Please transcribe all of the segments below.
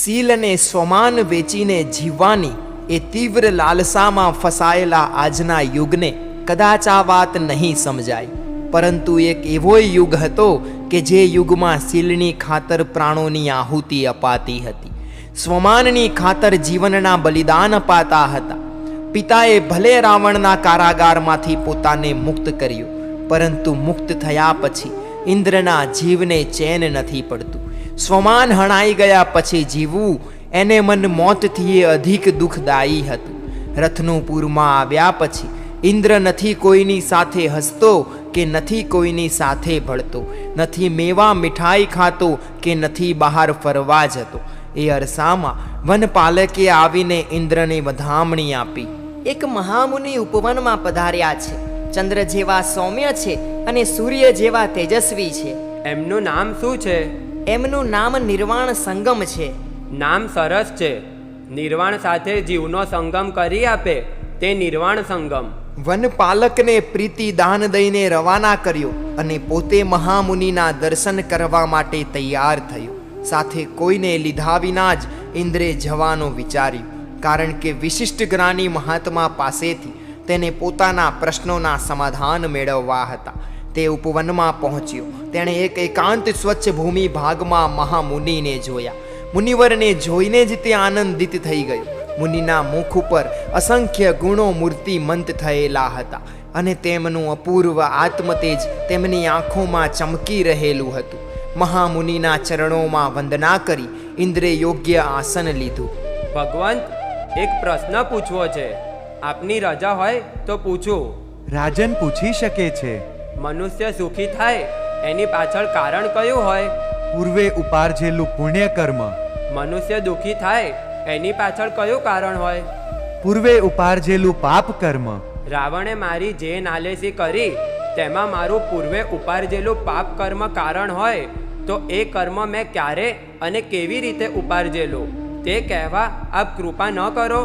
Seal અને સ્વમાન વેચીને જીવવાની એ તીવ્ર લાલસામાં ફસાયેલા આજના યુગને કદાચ આ વાત નહીં સમજાય, પરંતુ એક એવો યુગ હતો કે જે યુગમાં સીલની ખાતર પ્રાણોની આહુતિ અપાતી હતી, સ્વમાનની ખાતર જીવનના બલિદાન અપાતા હતા. પિતાએ ભલે રાવણના કારાગારમાંથી પોતાને મુક્ત કર્યો, પરંતુ મુક્ત થયા પછી ઇન્દ્રના જીવને ચેન નથી પડતું. સ્વમાન હણાઈ ગયા પછી જીવવું એને મન મોતથી અધિક દુઃખદાયી હતું. રથનું પૂરમાં આવ્યા પછી ઇન્દ્ર નથી કોઈની સાથે હસતો કે નથી કોઈની સાથે ભળતો, નથી મેવા મીઠાઈ ખાતો કે નથી બહાર ફરવા જતો. એ અરસામાં વનપાલકે આવીને ઇન્દ્રને વધામણી આપી. એક મહામુનિ ઉપવનમાં પધાર્યા છે. ચંદ્ર જેવા સૌમ્ય છે અને સૂર્ય જેવા તેજસ્વી છે. એમનું નામ શું છે? એમનું નામ નિર્વાણ સંગમ છે. નામ સરસ છે. નિર્વાણ સાથે જીવનો સંગમ કરી આપે તે નિર્વાણ સંગમ. વનપાલકને પ્રીતિ દાન દઈને રવાના કર્યો અને પોતે મહામુનિના દર્શન કરવા માટે તૈયાર થયો. સાથે કોઈને લીધા વિના જ ઇન્દ્રે જવાનું વિચાર્યું, કારણ કે વિશિષ્ટ જ્ઞાની મહાત્મા પાસેથી તેને પોતાના પ્રશ્નોના સમાધાન મેળવવા હતા. તે ઉપવનમાં પહોંચ્યો. તેણે એક એકાંત સ્વચ્છ ભૂમિ ભાગમાં મહામુનિને જોયા. મુનિવરને જોઈને જ તે આનંદિત થઈ ગયો. મુનિના મુખ ઉપર અસંખ્ય ગુણો મૂર્તિમંત થયેલા હતા અને તેમનું અપૂર્વ આત્મતેજ તેમની આંખોમાં ચમકી રહેલું હતું. મહામુનિના ચરણોમાં વંદના કરી ઇન્દ્રે યોગ્ય આસન લીધું. ભગવંત, એક પ્રશ્ન પૂછવો છે. આપની રજા હોય તો પૂછું. રાજન પૂછી શકે છે. મનુષ્ય સુખી થાય એની પાછળ કારણ કયું હોય? પૂર્વે ઉપાર્જેલું પુણ્ય કર્મ. મનુષ્ય દુઃખી થાય એની પાછળ કયું કારણ હોય? પૂર્વે ઉપાર્જેલું પાપ કર્મ. રાવણે મારી જે નાલેસી કરી તેમાં મારું પૂર્વે ઉપાર્જેલું પાપ કર્મ કારણ હોય તો એ કર્મ મેં ક્યારે અને કેવી રીતે ઉપાર્જેલું તે કહેવા આપ કૃપા ન કરો?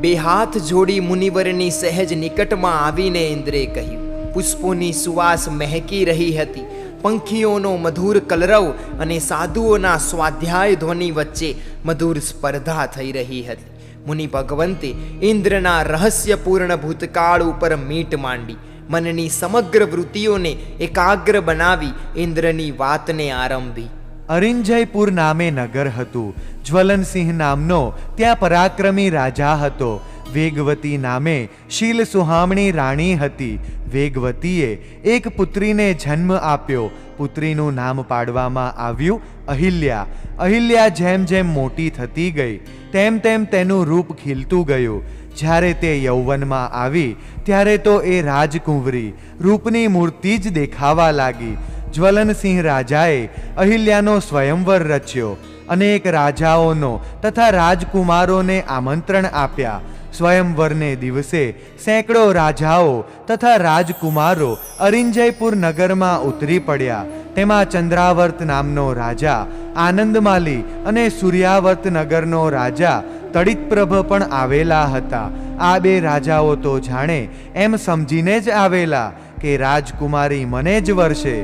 બે હાથ જોડી મુનિવરની સહેજ નિકટમાં આવીને ઇન્દ્રે કહ્યું. પુષ્પોની સુવાસ મહેકી રહી હતી. પંખીઓનો મધુર કલરવ અને સાધુઓના સ્વાધ્યાય ધ્વનિ વચ્ચે મધુર સ્પર્ધા થઈ રહી હતી. મુનિ ભગવંતે ઇન્દ્રના રહસ્યપૂર્ણ ભૂતકાળ ઉપર મીટ માંડી મનની સમગ્ર વૃત્તિઓને એકાગ્ર બનાવી ઇન્દ્રની વાતને આરંભી. અરિંજયપુર નામે નગર હતું. જ્વલનસિંહ નામનો ત્યાં પરાક્રમી રાજા હતો. વેગવતી નામે શીલ સુહામણી રાણી હતી. વેગવતીએ એક પુત્રીને જન્મ આપ્યો. પુત્રીનું નામ પાડવામાં આવ્યું અહિલ્યા. અહિલ્યા જેમ જેમ મોટી થતી ગઈ તેમ તેમ તેનું રૂપ ખીલતું ગયું. જ્યારે તે યૌવનમાં આવી ત્યારે તો એ રાજકુંવરી રૂપની મૂર્તિ જ દેખાવા લાગી. જ્વલનસિંહ રાજાએ અહિલ્યાનો સ્વયંવર રચ્યો. અનેક રાજાઓનો તથા રાજકુમારોને આમંત્રણ આપ્યા. સ્વયંવરને દિવસે સેંકડો રાજાઓ તથા રાજકુમારો અરિંજયપુર નગરમાં ઉતરી પડ્યા. તેમાં ચંદ્રાવર્ત નામનો રાજા આનંદમાલી અને સૂર્યાવર્ત નગરનો રાજા તડિતપ્રભ પણ આવેલા હતા. આ બે રાજાઓ તો જાણે એમ સમજીને જ આવેલા કે રાજકુમારી મને જ વરસે.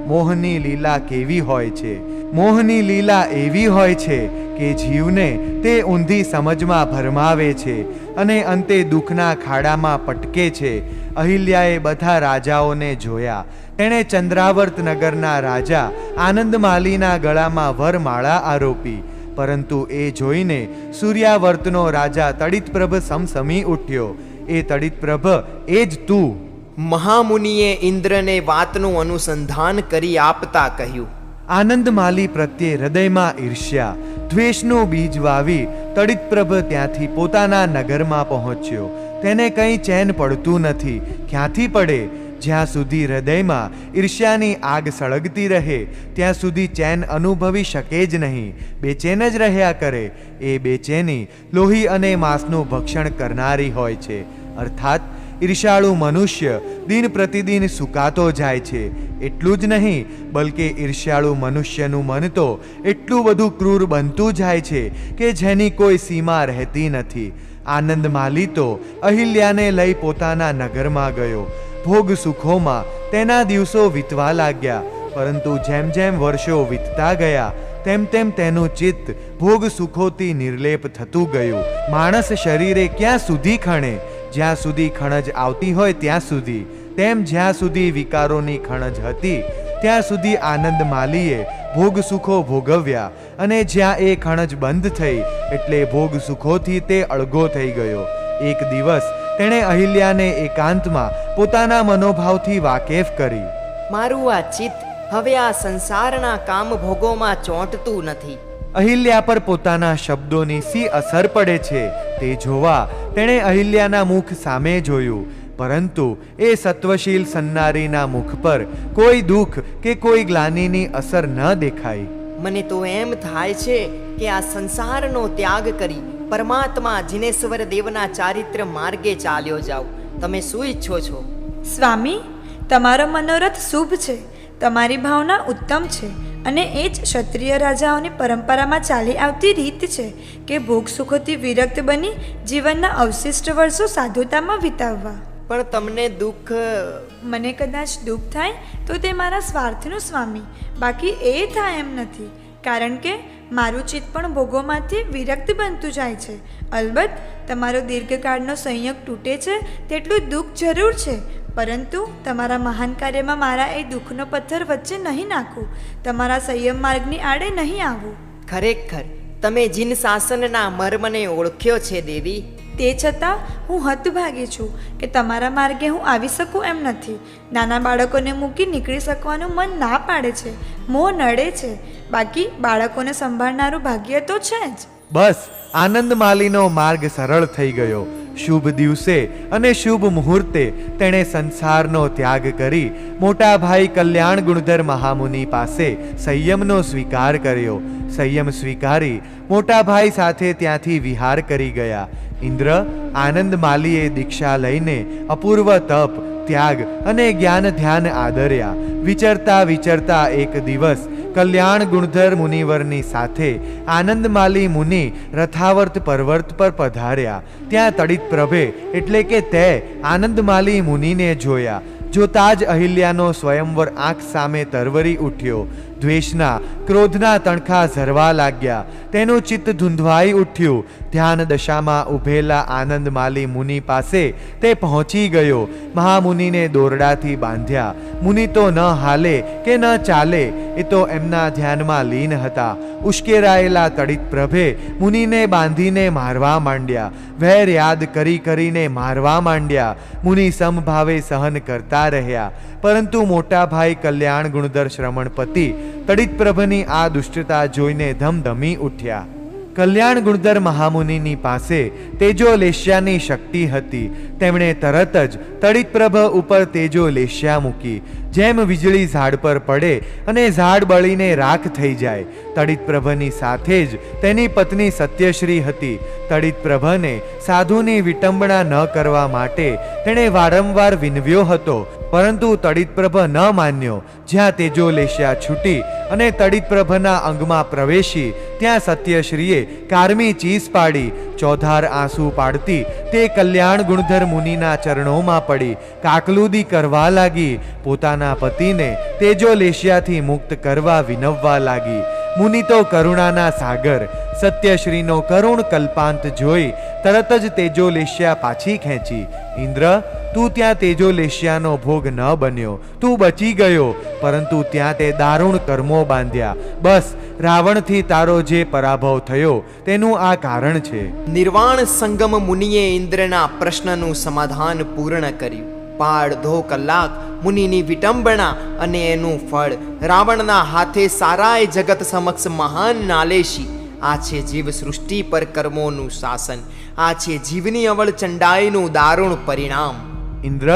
મોહની લીલા કેવી હોય છે? મોહની લીલા એવી હોય છે કે જીવને તે ઊંધી સમજમાં ભરમાવે છે અને અંતે દુઃખના ખાડામાં પટકે છે. અહિલ્યાએ બધા રાજાઓને જોયા. તેણે ચંદ્રાવર્ત નગરના રાજા આનંદમાલીના ગળામાં વરમાળા આરોપી, પરંતુ એ જોઈને સૂર્યાવર્તનો રાજા તડિતપ્રભ સમસમી ઉઠ્યો. એ તડિતપ્રભ એ જ તું. મહામુનિએ ઇન્દ્રને વાતનું અનુસંધાન કરી આપતા કહ્યું. આનંદમાલી પ્રત્યે હૃદયમાં ઈર્ષ્યા, દ્વેષનું બીજ વાવી તડિતપ્રભ ત્યાંથી પોતાના નગરમાં પહોંચ્યો. તેને કંઈ ચેન પડતું નથી. ક્યાંથી પડે? જ્યાં સુધી હૃદયમાં ઈર્ષ્યાની આગ સળગતી રહે ત્યાં સુધી ચેન અનુભવી શકે જ નહીં. બેચેન જ રહ્યા કરે. એ બેચેની લોહી અને માંસનું ભક્ષણ કરનારી હોય છે. અર્થાત ઈર્ષાળુ મનુષ્ય દિન પ્રતિદિન સુકાતો જાય છે. એટલું જ નહીં, બલકે ઈર્ષ્યાળુ મનુષ્યનું મન તો એટલું બધું ક્રૂર બનતું જાય છે કે જેની કોઈ સીમા રહેતી નથી. આનંદમાલી તો અહિલ્યાને લઈ પોતાના નગરમાં ગયો. ભોગ સુખોમાં તેના દિવસો વીતવા લાગ્યા. પરંતુ જેમ જેમ વર્ષો વીતતા ગયા તેમ તેમ તેનું ચિત્ત ભોગ સુખોથી નિર્લેપ થતું ગયું. માણસ શરીરે ક્યાં સુધી ખણે? જ્યાં સુધી ખણજ આવતી હોય ત્યાં સુધી. તેમ જ્યાં સુધી વિકારોની ખણજ હતી ત્યાં સુધી આનંદ માલીએ ભોગ સુખો ભોગવ્યા, અને જ્યાં એ ખણજ બંધ થઈ એટલે ભોગ સુખોથી તે અળગો થઈ ગયો. એક દિવસ તેણે અહિલ્યાને એકાંતમાં પોતાના મનોભાવથી વાકેફ કરી. મારું આ ચિત્ત હવે આ સંસારના કામ ભોગોમાં ચોંટતું નથી. અહિલ્યા પર પોતાના શબ્દોની સી અસર પડે છે તે જોવા તેણે અહિલ્યાના મુખ સામે જોયું, પરંતુ એ સત્વશીલ સન્નારીના મુખ પર કોઈ દુઃખ કે કોઈ ગ્લાનિની અસર ન દેખાઈ. મને તો એમ થાય છે કે આ સંસારનો ત્યાગ કરી પરમાત્મા જિનેશ્વર દેવના ચારિત્ર માર્ગે ચાલ્યો જાઉં. તમે શું ઈચ્છો છો? સ્વામી, તમારો મનોરથ શુભ છે, તમારી ભાવના ઉત્તમ છે, અને એ જ ક્ષત્રિય રાજાઓની પરંપરામાં ચાલી આવતી રીત છે કે ભોગ સુખોથી વિરક્ત બની જીવનના અવશિષ્ટ વર્ષો સાધુતામાં વિતાવવા. પણ તમને દુઃખ... મને કદાચ દુઃખ થાય તો તે મારા સ્વાર્થનું, સ્વામી, બાકી એ થાય એમ નથી, કારણ કે મારું ચિત્ત પણ ભોગોમાંથી વિરક્ત બનતું જાય છે. અલબત્ત તમારો દીર્ઘકાળનો સંયોગ તૂટે છે તેટલું દુઃખ જરૂર છે, પરંતુ તમારા મહાન કાર્યમાં મારા એ દુઃખનો પથ્થર વચ્ચે નહીં નાખું, તમારા સંયમ માર્ગની આડે નહીં આવું. ખરેખર તમે જીન શાસનના મર્મને ઓળખ્યો છે દેવી. તે છતાં હું હતભાગી છું કે તમારા માર્ગે હું આવી શકું એમ નથી. નાના બાળકોને મૂકી નીકળી શકવાનું મન ના પાડે છે, મોહ નડે છે, બાકી બાળકોને સંભાળનારું ભાગ્ય તો છે જ. બસ આનંદ માલીનો માર્ગ સરળ થઈ ગયો. શુભ દિવસે અને શુભ મુહૂર્તે તેણે સંસારનો ત્યાગ કરી મોટા ભાઈ કલ્યાણ ગુણધર મહામુનિ પાસે સંયમનો સ્વીકાર કર્યો. સંયમ સ્વીકારી મોટા ભાઈ સાથે ત્યાંથી વિહાર કરી ગયા. ઇન્દ્ર આનંદ માલીએ દીક્ષા લઈને અપૂર્વ તપ, ત્યાગ અને જ્ઞાન ધ્યાન આદર્યા. વિચરતા વિચરતા એક દિવસ કલ્યાણ ગુણધર મુનિવરની સાથે આનંદ માલી મુનિ રથાવર્ત પર્વત પર પધાર્યા. ત્યાં તડિત પ્રભે એટલે કે તે આનંદ માલી મુનિને જોયા. જોતા જ અહિલ્યાનો સ્વયંવર આંખ સામે તરવરી ઉઠ્યો. દ્વેષના, ક્રોધના તણખા ઝરવા લાગ્યા. તેનું ચિત્ત ધૂંધવાઈ ઉઠ્યું. ધ્યાન દશામાં ઊભેલા આનંદ માલી મુનિ પાસે તે પહોંચી ગયો. મહામુનિને દોરડાથી બાંધ્યા. મુનિ તો ન હાલે કે ન ચાલે, એ તો એમના ધ્યાનમાં લીન હતા. ઉશ્કેરાયેલા તડિત પ્રભે મુનિને બાંધીને મારવા માંડ્યા. વેર યાદ કરી કરીને મારવા માંડ્યા. મુનિ સમભાવે સહન કરતા રહ્યા, પરંતુ મોટા ભાઈ કલ્યાણ ગુણધર શ્રમણપતિ તડિત પ્રભની આ દુષ્ટતા જોઈને ધમધમી ઉઠ્યા. કલ્યાણ ગુણધર મહામુનિની પાસે તેજો લેશ્યાની શક્તિ હતી. તેમણે તરત જ તડિત પ્રભ ઉપર તેજો લેશ્યા મૂકી. જેમ વીજળી ઝાડ પર પડે અને ઝાડ બળીને રાખ થઈ જાય. તડિત પ્રભની સાથે જ તેની પત્ની સત્યશ્રી હતી. તડિત પ્રભને સાધુની વિટંબણા ન કરવા માટે તેણે વારંવાર વિનવ્યો હતો, પરંતુ તડિત પ્રભ ન માન્યો. જ્યાં તેજો લેશ્યા છૂટી અને તડિત પ્રભના અંગમાં પ્રવેશી ત્યાં સત્યશ્રીએ કારમી ચીસ પાડી. ચોધાર આંસુ પાડતી તે કલ્યાણ ગુણધર મુનિના ચરણોમાં પડી કાકલુદી કરવા લાગી. પોતાના પતિને તેજો લેશ્યાથી મુક્ત કરવા વિનવવા લાગી. મુનિ તો કરુણાના સાગર. સત્યશ્રીનો કરુણ કલ્પાંત જોઈ તરત જ તેજો લેશ્યા પાછી ખેંચી. ઇન્દ્ર, તું ત્યાં તેજો લેશ્યાનો ભોગ ન બન્યો, તું બચી ગયો, પરંતુ ત્યાં તે દારૂણ કર્મો બાંધ્યા. બસ રાવણથી તારો જે પરાભવ થયો તેનું આ કારણ છે. નિર્વાણ સંગમ મુનિએ ઇન્દ્રના પ્રશ્નનું સમાધાન પૂર્ણ કર્યું. પાડધો કલાક મુનિની વિટંબણા અને એનું ફળ રાવણના હાથે સારાય જગત સમક્ષ મહાન નાલેશી. આ છે જીવ સૃષ્ટિ પર કર્મોનું શાસન. આ છે જીવની અવળ ચંડાઈનું દારૂણ પરિણામ. ઇન્દ્ર,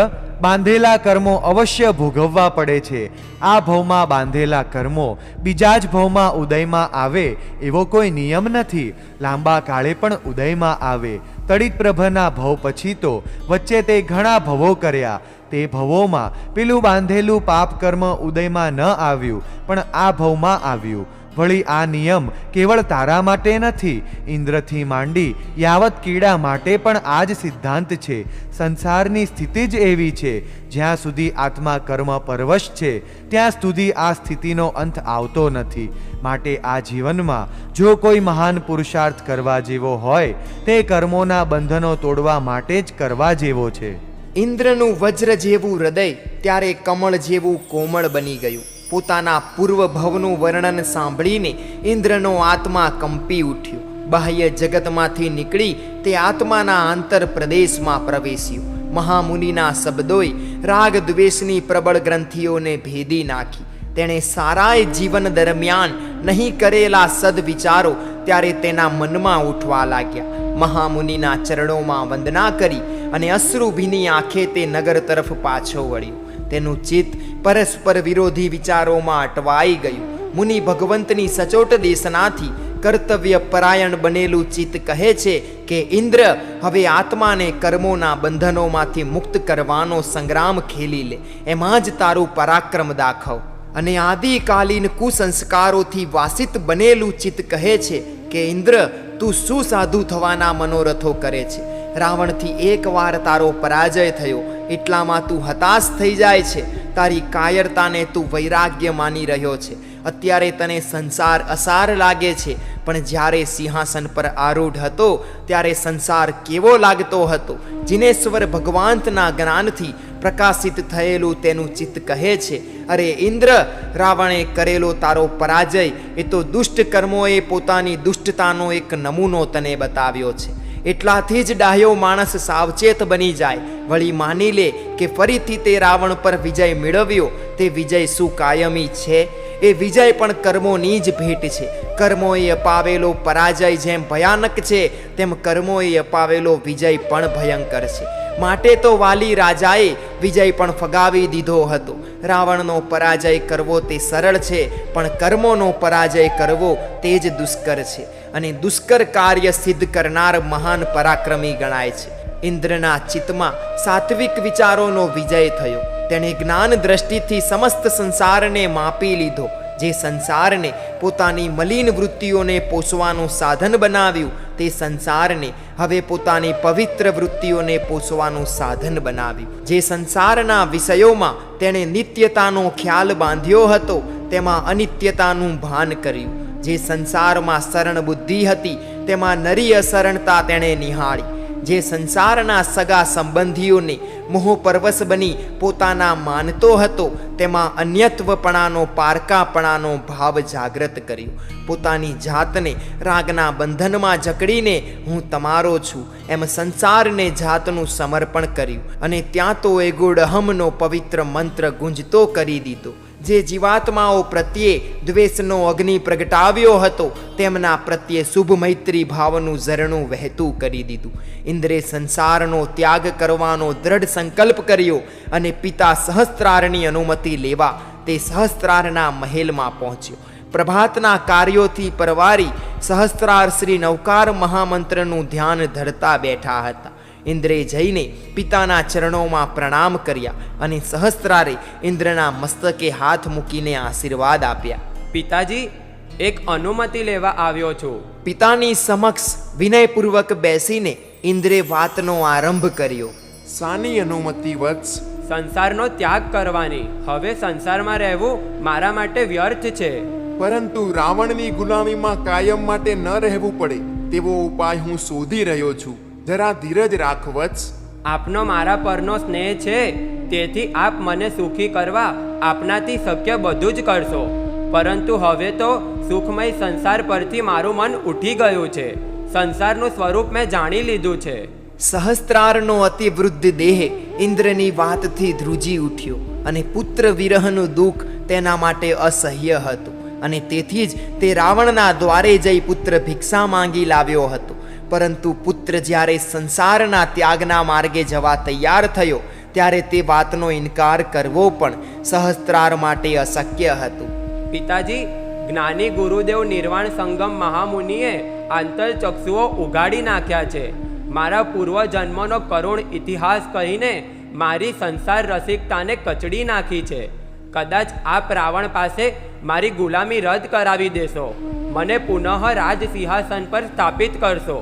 બાંધેલા કર્મો અવશ્ય ભોગવવા પડે છે. આ ભવમાં બાંધેલા કર્મો બીજા જ ભવમાં ઉદયમાં આવે એવો કોઈ નિયમ નથી. લાંબા કાળે પણ ઉદયમાં આવે. તડિત પ્રભના ભવ પછી તો વચ્ચે તે ઘણા ભવો કર્યા. તે ભવોમાં પેલું બાંધેલું પાપ કર્મ ઉદયમાં ન આવ્યું, પણ આ ભવમાં આવ્યું. વળી આ નિયમ કેવળ તારા માટે નથી, ઇન્દ્રથી માંડી યાવત કીડા માટે પણ આ જ સિદ્ધાંત છે. સંસારની સ્થિતિ જ એવી છે, જ્યાં સુધી આત્મા કર્મ પરવશ છે ત્યાં સુધી આ સ્થિતિનો અંત આવતો નથી. માટે આ જીવનમાં જો કોઈ મહાન પુરુષાર્થ કરવા જેવો હોય તે કર્મોના બંધનો તોડવા માટે જ કરવા જેવો છે. ઇન્દ્રનું વજ્ર જેવું હૃદય ત્યારે કમળ જેવું કોમળ બની ગયું. પોતાના પૂર્વ ભવનું વર્ણન સાંભળીને ઇન્દ્રનો આત્મા કંપી ઉઠ્યો. બાહ્ય જગતમાંથી નીકળી તે આત્માના આંતર પ્રદેશમાં પ્રવેશ્યું. મહામુનિના શબ્દોએ રાગ દ્વેષની પ્રબળ ગ્રંથિઓને ભેદી નાખી. તેણે સારાય જીવન દરમિયાન નહીં કરેલા સદવિચારો ત્યારે તેના મનમાં ઉઠવા લાગ્યા. મહામુનિના ચરણોમાં વંદના કરી અને અશ્રુભીની આંખે તે નગર તરફ પાછો વળ્યો. તેનું ચિત્ત પરસ્પર વિરોધી વિચારોમાં અટવાઈ ગયું. મુનિ ભગવંતની સચોટ દેશનાથી કર્તવ્ય પરાયણ બનેલું ચિત્ત કહે છે કે ઇન્દ્ર, હવે આત્માને કર્મોના બંધનોમાંથી મુક્ત કરવાનો સંગ્રામ ખેલી લે. એમાં જ તારું પરાક્રમ દાખવ. અને આદિકાલીન કુસંસ્કારોથી વાસિત બનેલું ચિત્ત કહે છે કે ઇન્દ્ર, તું શું સાધુ થવાના મનોરથો કરે છે? રાવણથી એકવાર તારો પરાજય થયો એટલામાં તું હતાશ થઈ જાય છે. તારી કાયરતાને તું વૈરાગ્ય માની રહ્યો છે. અત્યારે તને સંસાર અસાર લાગે છે, પણ જ્યારે સિંહાસન પર આરૂઢ હતો ત્યારે સંસાર કેવો લાગતો હતો? જિનેશ્વર ભગવાનના જ્ઞાનથી પ્રકાશિત થયેલું તેનું ચિત્ત કહે છે, અરે ઇન્દ્ર, રાવણે કરેલો તારો પરાજય એ તો દુષ્ટ કર્મોએ પોતાની દુષ્ટતાનો એક નમૂનો તને બતાવ્યો છે. એટલાથી જ ડાહ્યો માણસ સાવચેત બની જાય. વળી માની લે કે ફરીથી તે રાવણ પર વિજય મેળવ્યો. તે વિજય શું કાયમી છે? એ વિજય પણ કર્મોની જ ભેટ છે. કર્મોએ અપાવેલો પરાજય જેમ ભયાનક છે, તેમ કર્મોએ અપાવેલો વિજય પણ ભયંકર છે. માટે તો વાલી રાજાએ વિજય પણ ફગાવી દીધો હતો. રાવણનો પરાજય કરવો તે સરળ છે, પણ કર્મોનો પરાજય કરવો તે જ દુષ્કર છે. અને દુષ્કર કાર્ય સિદ્ધ કરનાર મહાન પરાક્રમી ગણાય છે. ઇન્દ્રના ચિત્તમાં સાત્વિક વિચારોનો વિજય થયો. તેણે જ્ઞાન દ્રષ્ટિથી સમસ્ત સંસારને માપી લીધો. જે સંસારને પોતાની મલિન વૃત્તિઓને પોષવાનું સાધન બનાવ્યું, તે સંસારને હવે પોતાની પવિત્ર વૃત્તિઓને પોષવાનું સાધન બનાવ્યું. જે સંસારના વિષયોમાં તેણે નિત્યતાનો ખ્યાલ બાંધ્યો હતો, તેમાં અનિત્યતાનું ભાન કર્યું. જે સંસારમાં શરણ બુદ્ધિ હતી, તેમાં નરી અશરણતા તેણે નિહાળી. જે સંસારના સગા સંબંધીઓને મોહપરવશ બની પોતાના માનતો હતો, તેમાં અન્યત્વપણાનો પારકાપણાનો ભાવ જાગૃત કર્યો. પોતાની જાતને રાગના બંધનમાં જકડીને હું તમારો છું એમ સંસારને જાતનું સમર્પણ કર્યું. અને ત્યાં તો એ ગુડહમનો પવિત્ર મંત્ર ગુંજતો કરી દીધો. જે જીવાત્માઓ પ્રત્યે દ્વેષનો અગ્નિ પ્રગટાવ્યો હતો, તેમના પ્રત્યે શુભ મૈત્રી ભાવનું ઝરણું વહેતું કરી દીધું. ઇન્દ્રે સંસારનો ત્યાગ કરવાનો દ્રઢ સંકલ્પ કર્યો અને પિતા સહસ્ત્રારની અનુમતિ લેવા તે સહસ્ત્રારના મહેલમાં પહોંચ્યો. પ્રભાતના કાર્યોથી પરવારી સહસ્ત્રાર શ્રી નવકાર મહામંત્રનું ધ્યાન ધરતા બેઠા હતા. ઇન્દ્રે જઈને પિતાના ચરણોમાં પ્રણામ કર્યા અને સહસ્ત્રારે ઇન્દ્રના મસ્તકે હાથ મૂકીને આશીર્વાદ આપ્યા. પિતાજી, એક અનુમતિ લેવા આવ્યો છું. પિતાની સમક્ષ વિનયપૂર્વક બેસીને ઇન્દ્રે વાતનો આરંભ કર્યો. સાની અનુમતિ વત્સ? સંસારનો ત્યાગ કરવાની. હવે સંસારમાં રહેવું મારા માટે વ્યર્થ છે. પરંતુ રાવણની ગુલામીમાં કાયમ માટે ન રહેવું પડે તેવો ઉપાય હું શોધી રહ્યો છું. જરા ધીરજ રાખ વત્સ. આપનો મારા પરનો સ્નેહ છે, તેથી આપ મને સુખી કરવા આપનાથી શક્ય બધું જ કરશો. પરંતુ હવે તો સુખમય સંસાર પરથી મારું મન ઉઠી ગયું છે. સંસારનું સ્વરૂપ મેં જાણી લીધું છે. સહસ્ત્રારનો અતિવૃદ્ધ દેહ ઇન્દ્રની વાતથી ધ્રુજી ઉઠ્યો અને પુત્ર વિરહનું દુઃખ તેના માટે અસહ્ય હતું. અને તેથી જ તે રાવણના દ્વારે જઈ પુત્ર ભિક્ષા માંગી લાવ્યો હતો. પરંતુ પુત્ર જ્યારે સંસારના ત્યાગના માર્ગે જવા તૈયાર થયો, ત્યારે તે વાતનો ઇનકાર કરવો પણ સહસ્ત્રાર માટે અશક્ય હતું. પિતાજી, જ્ઞાની ગુરુદેવ નિર્વાણ સંગમ મહામુનિએ આંતરચક્ષુઓ ઉગાડી નાખ્યા છે. મારા પૂર્વજન્મનો કરુણ ઇતિહાસ કહીને મારી સંસાર રસિકતાને કચડી નાખી છે. કદાચ આપ રાવણ પાસે મારી ગુલામી રદ કરાવી દેશો, મને પુનઃ રાજ સિંહાસન પર સ્થાપિત કરશો,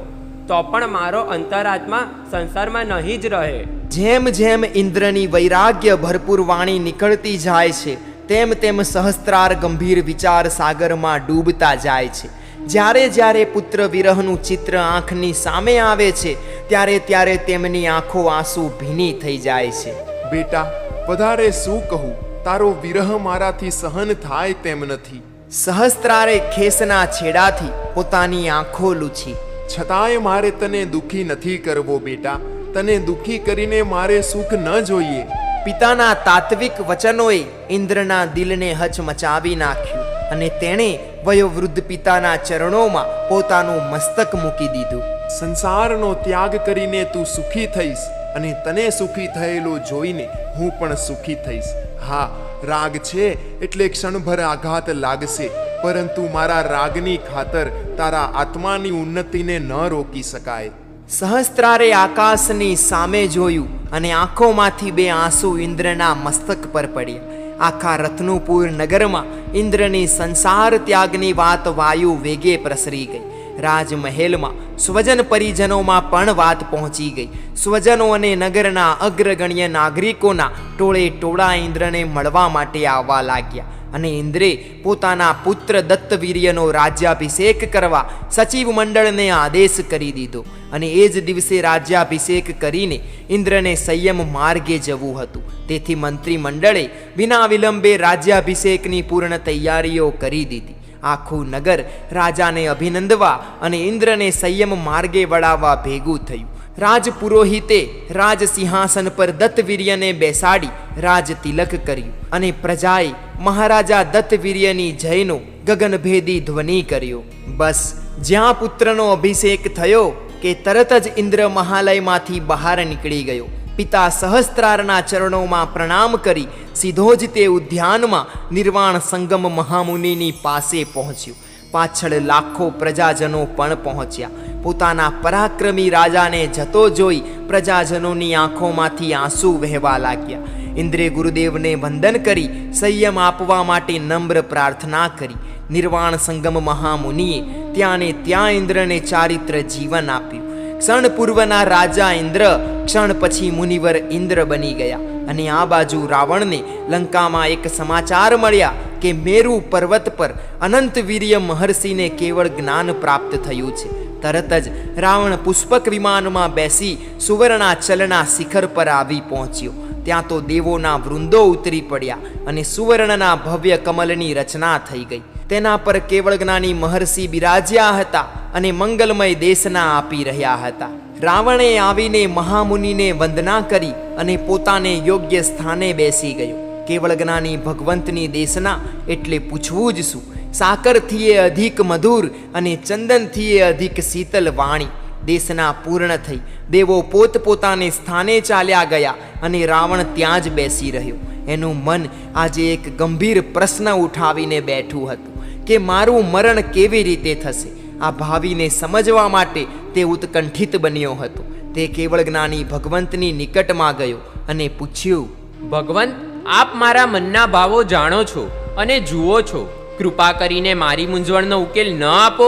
તો પણ મારો અંતરાત્મા સંસારમાં નહીં જ રહે. જેમ જેમ ઇન્દ્રની વૈરાગ્ય ભરપૂર વાણી નીકળતી જાય છે, તેમ તેમ સહસ્ત્રાર ગંભીર વિચાર સાગરમાં ડૂબતા જાય છે. જ્યારે જ્યારે પુત્ર વિરહનું ચિત્ર આંખની સામે આવે છે, ત્યારે ત્યારે તેમની આંખો આંસુ ભીની થઈ જાય છે. બેટા, વધારે શું કહું, તારો વિરહ મારાથી સહન થાય તેમ નથી. સહસ્ત્રારે ખેસના છેડાથી પોતાની આંખો લૂછી. છતાંય મારે તને દુઃખી નથી કરવો બેટા. તને દુઃખી કરીને મારે સુખ ન જોઈએ. પિતાના તાત્વિક વચનોએ ઇન્દ્રના દિલને હચમચાવી નાખ્યું અને તેણે વયોવૃદ્ધ પિતાના ચરણોમાં પોતાનું મસ્તક મૂકી દીધું. સંસારનો ત્યાગ કરીને તું સુખી થઈશ અને તને સુખી થયેલું જોઈને હું પણ સુખી થઈશ. હા, રાગ છે એટલે ક્ષણભર આઘાત લાગશે, પરંતુ મારા રાગની ખાતર તારા આત્માની ઉન્નતિને ન રોકી શકાય. સહસ્ત્રારે આકાશની સામે જોયું અને આંખોમાંથી બે આંસુ ઇન્દ્રના મસ્તક પર પડ્યા. આખા રત્નુપુર નગરમાં ઇન્દ્રની સંસાર ત્યાગની વાત વાયુ વેગે પ્રસરી ગઈ. રાજમહેલમાં સ્વજન પરિજનોમાં પણ વાત પહોંચી ગઈ. સ્વજનો અને નગરના અગ્રગણ્ય નાગરિકોના ટોળે ટોળા ઇન્દ્રને મળવા માટે આવવા લાગ્યા અને ઇન્દ્રે પોતાના પુત્ર દત્તવીર્યનો રાજ્યાભિષેક કરવા સચિવ મંડળને આદેશ કરી દીધો અને એ જ દિવસે રાજ્યાભિષેક કરીને ઇન્દ્રને સંયમ માર્ગે જવું હતું. તેથી મંત્રી મંડળે વિના વિલંબે રાજ્યાભિષેકની પૂર્ણ તૈયારીઓ કરી દીધી. આખું નગર રાજાને અભિનંદવા અને ઇન્દ્રને સંયમ માર્ગે વળાવવા ભેગું થયું. રાજપુરોહિતે રાજ સિંહાસન પર દત્તવીર્યને બેસાડી રાજ તિલક કર્યું અને પ્રજાએ મહારાજા દત્તવીર્યની જયનો ગગનભેદી ધ્વનિ કર્યો. બસ જ્યાં પુત્રનો અભિષેક થયો કે તરત જ ઇન્દ્ર મહાલયમાંથી બહાર નીકળી ગયો. પિતા સહસ્ત્રારના ચરણોમાં પ્રણામ કરી સીધો જ તે ઉદ્યાનમાં નિર્વાણ સંગમ મહામુનિની પાસે પહોંચ્યો. પાછળ લાખો પ્રજાજનો પણ પહોંચ્યા. પોતાના પરાક્રમી રાજાને જતો જોઈ પ્રજાજનોની આંખોમાંથી આંસુ વહેવા લાગ્યા. ઇન્દ્રે ગુરુદેવને વંદન કરી સંયમ આપવા માટે નમ્ર પ્રાર્થના કરી. નિર્વાણ સંગમ મહામુનિએ ત્યાં ને ત્યાં ઇન્દ્રને ચારિત્ર જીવન આપ્યું. ક્ષણ પૂર્વના રાજા ઇન્દ્ર ક્ષણ પછી મુનિવર ઇન્દ્ર બની ગયા. અને આ બાજુ રાવણને લંકામાં એક સમાચાર મળ્યા કે મેરુ પર્વત પર અનંત વીર્ય મહર્ષિને કેવળ જ્ઞાન પ્રાપ્ત થયું છે. તરત જ રાવણ પુષ્પક વિમાનમાં બેસી સુવર્ણાચલના શિખર પર આવી પહોંચ્યો. ત્યાં તો દેવોના વૃંદો ઉતરી પડ્યા અને સુવર્ણના ભવ્ય કમલની રચના થઈ ગઈ. તેના પર કેવળ જ્ઞાની મહર્ષિ બિરાજ્યા હતા અને મંગલમય દેશના આપી રહ્યા હતા. રાવણે આવીને મહામુનિને વંદના કરી અને પોતાને યોગ્ય સ્થાને બેસી ગયો. કેવળ જ્ઞાની ભગવંતની દેશના એટલે પૂછવું જ શું. સાકરથી એ અધિક મધુર અને ચંદનથી એ અધિક શીતલ વાણી. દેશના પૂર્ણ થઈ દેવો પોતપોતાને સ્થાને ચાલ્યા ગયા અને રાવણ ત્યાં જ બેસી રહ્યો. એનું મન આજે એક ગંભીર પ્રશ્ન ઉઠાવીને બેઠું હતું કે મારું મરણ કેવી રીતે થશે. આ ભાવિને સમજવા માટે તે ઉત્કંઠિત બન્યો હતો. તે કેવળ જ્ઞાની ભગવંતની નિકટમાં ગયો અને પૂછ્યું, ભગવંત, આપ મારા મનના ભાવો જાણો છો અને જુઓ છો. કૃપા કરીને મારી મૂંઝવણનો ઉકેલ ન આપો.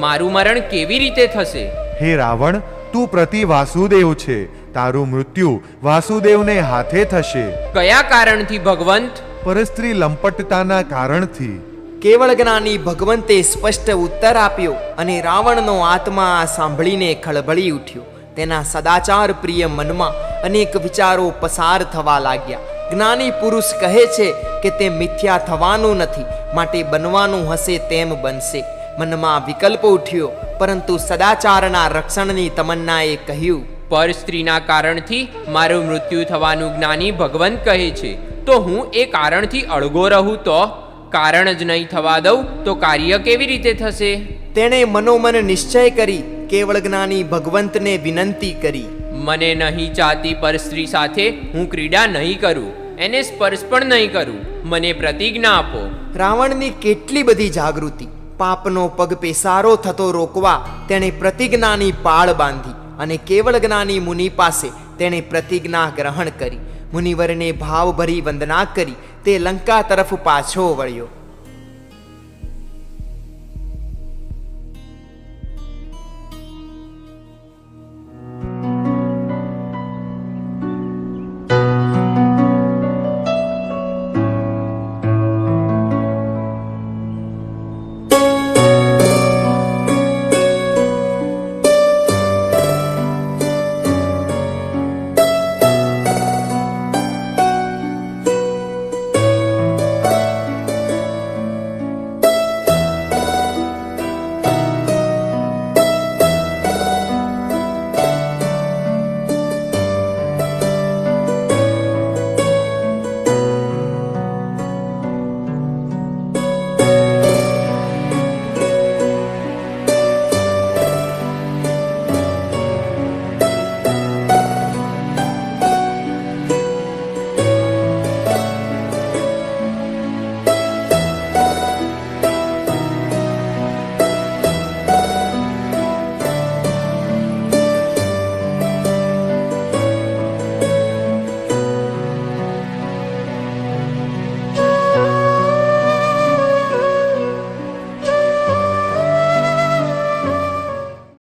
મારું મરણ કેવી રીતે થશે? હે રાવણ, તું પ્રતિ વાસુદેવ છે. તારું મૃત્યુ વાસુદેવને હાથે થશે. કયા કારણથી ભગવંત? પરસ્ત્રી લંપટતાના કારણથી. કેવળ જ્ઞાની ભગવંતે સ્પષ્ટ ઉત્તર આપ્યો અને રાવણનો આત્મા આ સાંભળીને ખળભળી ઉઠ્યો. તેના સદાચાર પ્રિય મનમાં અનેક વિચારો પસાર થવા લાગ્યા. જ્ઞાની પુરુષ કહે છે કે તે મિથ્યા થવાનું નથી, માટે બનવાનું હશે તેમ બનશે. મનમાં વિકલ્પ ઉઠ્યો, પરંતુ સદાચારના રક્ષણની તમન્નાએ કહ્યું, પર સ્ત્રીના કારણથી મારું મૃત્યુ થવાનું જ્ઞાની ભગવંત કહે છે, તો હું એ કારણથી અળગો રહું તો? કારણ જ નહીં થવા દઉં તો કાર્ય કેવી રીતે થશે? તેણે મનોમન નિશ્ચય કરી કેવળ જ્ઞાની ભગવંતને વિનંતી કરી, મને નહીં ચાહતી પર સ્ત્રી સાથે હું ક્રીડા નહીં કરું, એને સ્પર્શ પણ નહીં કરું. મને પ્રતિજ્ઞા આપો. રાવણની કેટલી બધી જાગૃતિ! પાપનો પગ પેસારો થતો રોકવા તેણે પ્રતિજ્ઞાની પાળ બાંધી અને કેવળ જ્ઞાની મુનિ પાસે તેણે પ્રતિજ્ઞા ગ્રહણ કરી. મુનિવરને ભાવભરી વંદના કરી તે લંકા તરફ પાછો વળ્યો.